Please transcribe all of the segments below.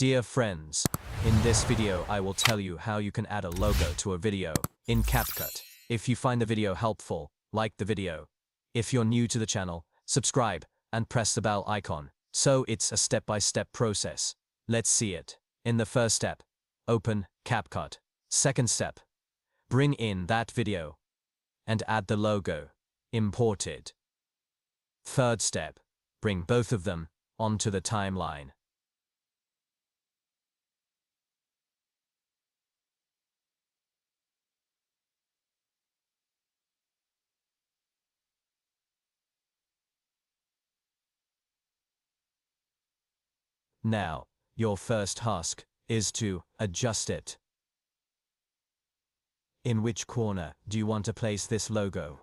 Dear friends, in this video I will tell you how you can add a logo to a video in CapCut. If you find the video helpful, like the video. If you're new to the channel, subscribe and press the bell icon. So it's a step-by-step process. Let's see it. In the first step, open CapCut. Second step, bring in that video and add the logo. Import it. Third step, bring both of them onto the timeline. Now, your first task is to adjust it. In which corner do you want to place this logo?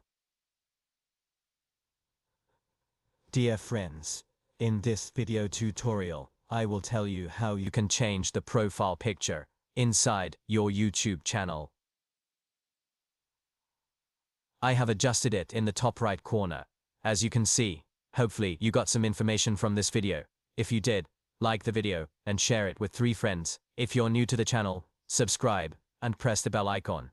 Dear friends, in this video tutorial, I will tell you how you can change the profile picture inside your YouTube channel. I have adjusted it in the top right corner. As you can see, hopefully you got some information from this video. If you did, like the video and share it with 3 friends. If you're new to the channel, subscribe and press the bell icon.